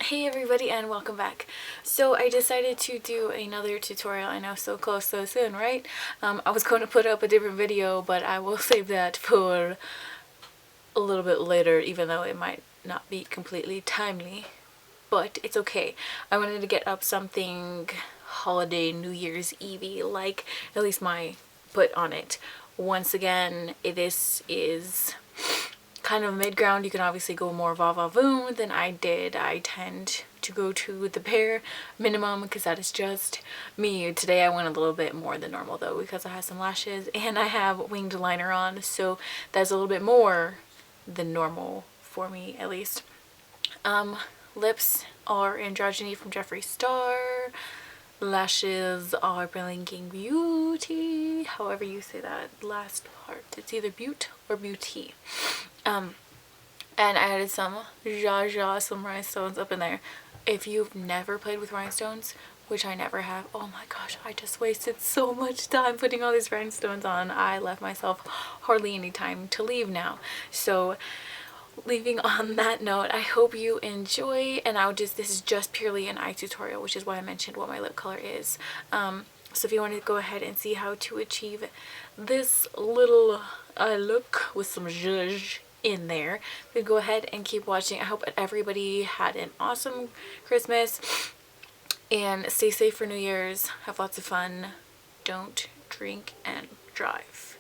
Hey everybody and welcome back. So I decided to do another tutorial. I know, so close so soon, right? I was going to put up a different video, but I will save that for a little bit later, even though it might not be completely timely. But it's okay. I wanted to get up something holiday New Year's Eve-y, like at least my put on it. Once again, this is kind of mid-ground. You can obviously go more va-va-voom than I did. I tend to go to the bare minimum because that is just me. Today I went a little bit more than normal though because I have some lashes and I have winged liner on, so that's a little bit more than normal for me at least. Lips are Androgyny from Jeffree Star. Lashes are Blinking Beauty, however you say that last part. It's either Beaut or Beauty. And I added some some rhinestones up in there. If you've never played with rhinestones, which I never have, oh my gosh, I just wasted so much time putting all these rhinestones on. I left myself hardly any time to leave now. So leaving on that note, I hope you enjoy, and this is just purely an eye tutorial, which is why I mentioned what my lip color is. So if you want to go ahead and see how to achieve this little eye look with some zhuzh in there, then go ahead and keep watching. I hope everybody had an awesome Christmas and stay safe for New Year's. Have lots of fun. Don't drink and drive.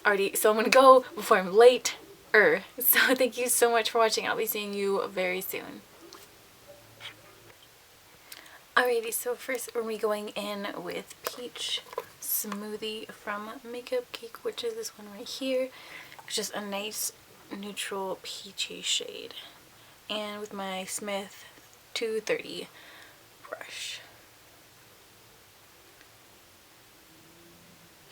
Alrighty, so I'm gonna go before I'm late. So thank you so much for watching. I'll be seeing you very soon. Alrighty, so first we're going in with Peach Smoothie from Makeup Geek, which is this one right here. It's just a nice neutral peachy shade. And with my Smith 230 brush.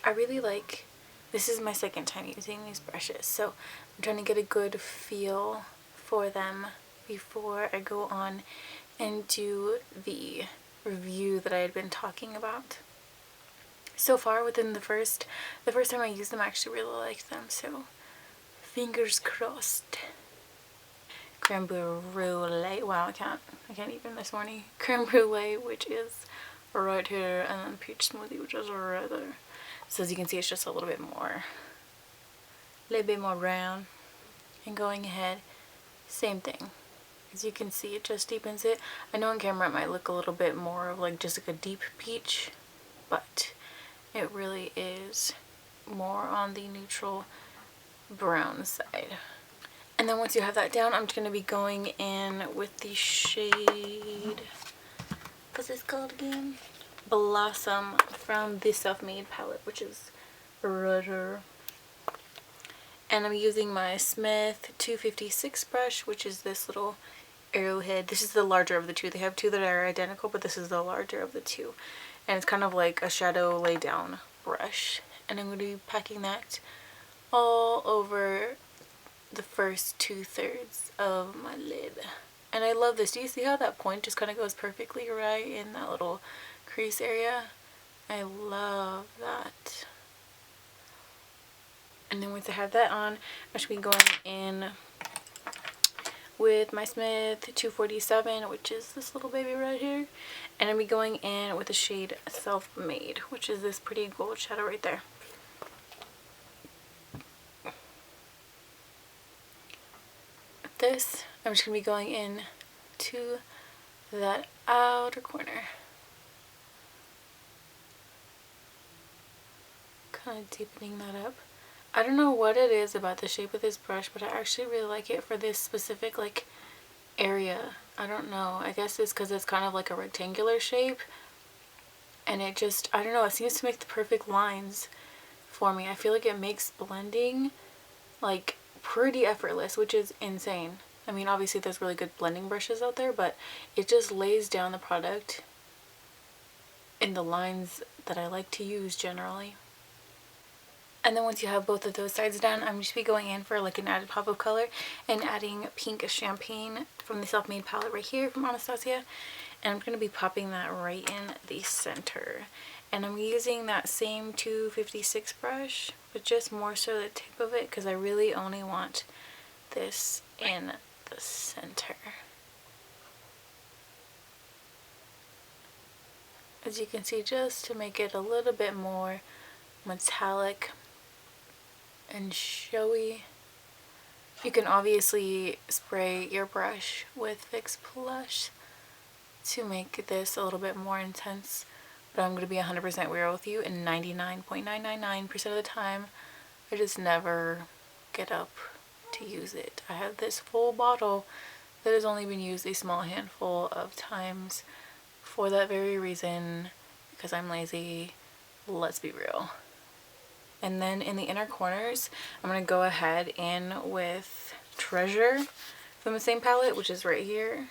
I really like, this is my second time using these brushes, so I'm trying to get a good feel for them before I go on and do the review that I had been talking about. So far, within the first time I used them, I actually really liked them, so fingers crossed. Creme brulee, wow, I can't even this morning. Creme brulee, which is right here, and then peach smoothie, which is right there. So as you can see, it's just a little bit more round. And going ahead, same thing. As you can see, it just deepens it. I know on camera it might look a little bit more of like just like a deep peach, but it really is more on the neutral brown side. And then once you have that down, I'm just going to be going in with the shade, what's this called again? Blossom from the Self-Made palette, which is right here. And I'm using my Smith 256 brush, which is this little arrowhead. This is the larger of the two. They have two that are identical, but this is the larger of the two. And it's kind of like a shadow lay down brush. And I'm going to be packing that all over the first 2/3 of my lid. And I love this. Do you see how that point just kind of goes perfectly right in that little crease area? I love that. And then once I have that on, I should be going in with my Smith 247, which is this little baby right here. And I'll be going in with the shade Self-Made, which is this pretty gold shadow right there. This, I'm just going to be going in to that outer corner. Kind of deepening that up. I don't know what it is about the shape of this brush, but I actually really like it for this specific like area. I don't know. I guess it's because it's kind of like a rectangular shape. And it just, I don't know, it seems to make the perfect lines for me. I feel like it makes blending like pretty effortless, which is insane. I mean, obviously there's really good blending brushes out there, but it just lays down the product in the lines that I like to use generally. And then once you have both of those sides done, I'm just be going in for like an added pop of color and adding Pink Champagne from the Self-Made palette right here from Anastasia. And I'm going to be popping that right in the center. And I'm using that same 256 brush, but just more so the tip of it because I really only want this in the center. as you can see, just to make it a little bit more metallic and showy. You can obviously spray your brush with Fix Plus to make this a little bit more intense, but I'm going to be 100% real with you, and 99.999% of the time I just never get up to use it. I have this full bottle that has only been used a small handful of times for that very reason, because I'm lazy. Let's be real. And then in the inner corners, I'm going to go ahead in with Treasure from the same palette, which is right here.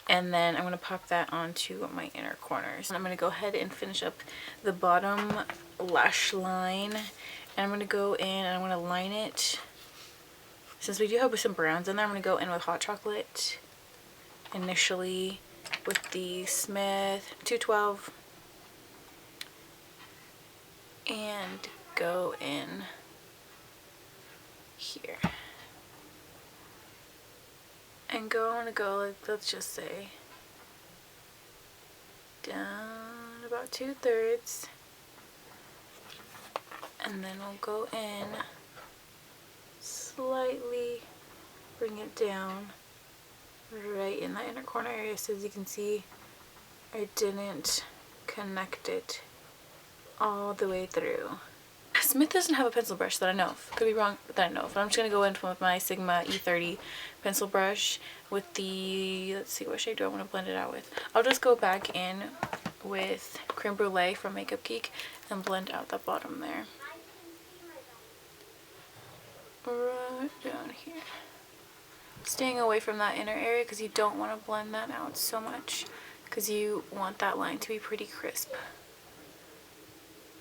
And then I'm going to pop that onto my inner corners. And I'm going to go ahead and finish up the bottom lash line. And I'm going to go in and I'm going to line it. Since we do have some browns in there, I'm going to go in with Hot Chocolate initially with the Smith 212. And go in here. And I want to go, like, let's just say, down about 2/3. And then we'll go in, slightly bring it down right in that inner corner area. So as you can see, I didn't connect it all the way through. Smith doesn't have a pencil brush that I know of. Could be wrong, but that I know of. But I'm just going to go in with my Sigma E30 pencil brush with the, let's see, what shade do I want to blend it out with? I'll just go back in with Creme Brulee from Makeup Geek and blend out the bottom there. Right down here. Staying away from that inner area because you don't want to blend that out so much, because you want that line to be pretty crisp.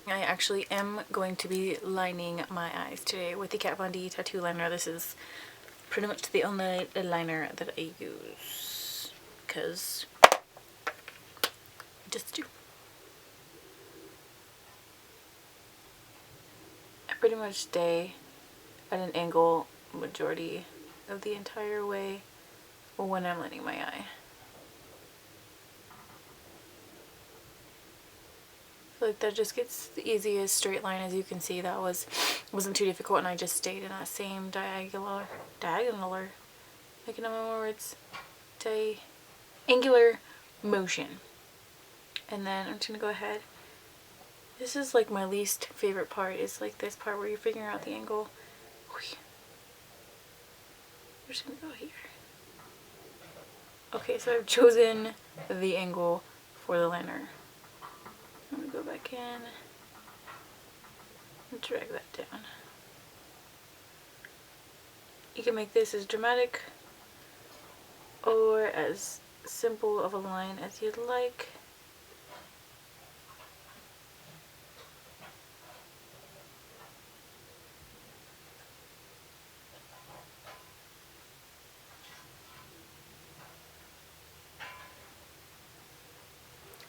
I actually am going to be lining my eyes today with the Kat Von D tattoo liner. This is pretty much the only liner that I use, because I just do. I pretty much stay at an angle majority of the entire way when I'm lining my eye. Like that just gets the easiest straight line. As you can see, that wasn't too difficult, and I just stayed in that same diagonal, making up my words, angular motion. And then I'm just gonna go ahead. This is like my least favorite part, is like this part where you're figuring out the angle. I'm just gonna go here. Okay, so I've chosen the angle for the liner. I'm going to go back in and drag that down. You can make this as dramatic or as simple of a line as you'd like.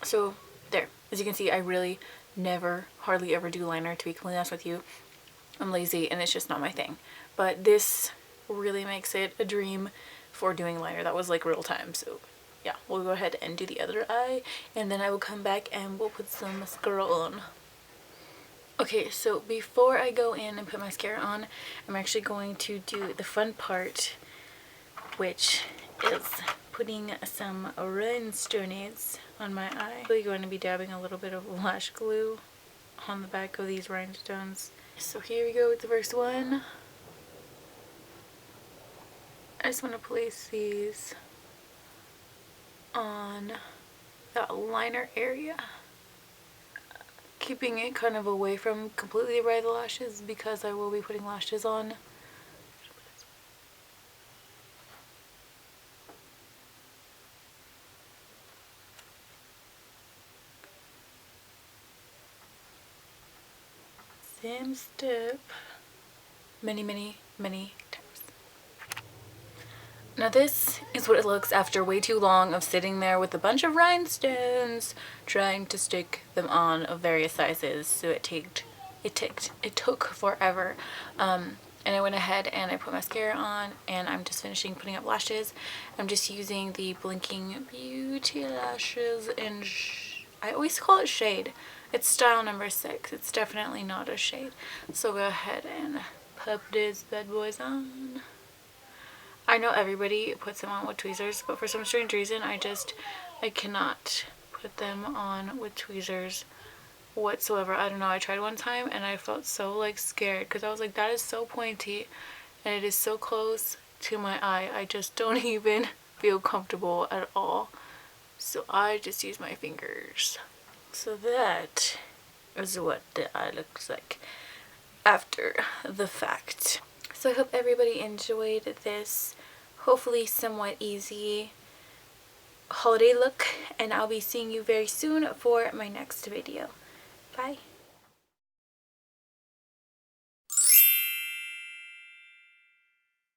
So there, as you can see, I really hardly ever do liner, to be completely honest with you. I'm lazy and it's just not my thing. But this really makes it a dream for doing liner. That was like real time. So yeah, we'll go ahead and do the other eye, and then I will come back and we'll put some mascara on. Okay, so before I go in and put mascara on, I'm actually going to do the fun part, which is putting some rhinestones on my eye. I'm really going to be dabbing a little bit of lash glue on the back of these rhinestones. So here we go with the first one. I just want to place these on that liner area, keeping it kind of away from completely the lashes, because I will be putting lashes on. Same step many times. Now this is what it looks after way too long of sitting there with a bunch of rhinestones trying to stick them on of various sizes. So it took forever. And I went ahead and I put mascara on, and I'm just finishing putting up lashes. I'm just using the Blinking Beauty lashes in I always call it shade. It's style number 6. It's definitely not a shade. So go ahead and put this bad boys on. I know everybody puts them on with tweezers, but for some strange reason I cannot put them on with tweezers whatsoever. I don't know, I tried one time and I felt so like scared because I was like, that is so pointy and it is so close to my eye. I just don't even feel comfortable at all. So I just use my fingers. So that is what the eye looks like after the fact. So I hope everybody enjoyed this hopefully somewhat easy holiday look, and I'll be seeing you very soon for my next video. Bye.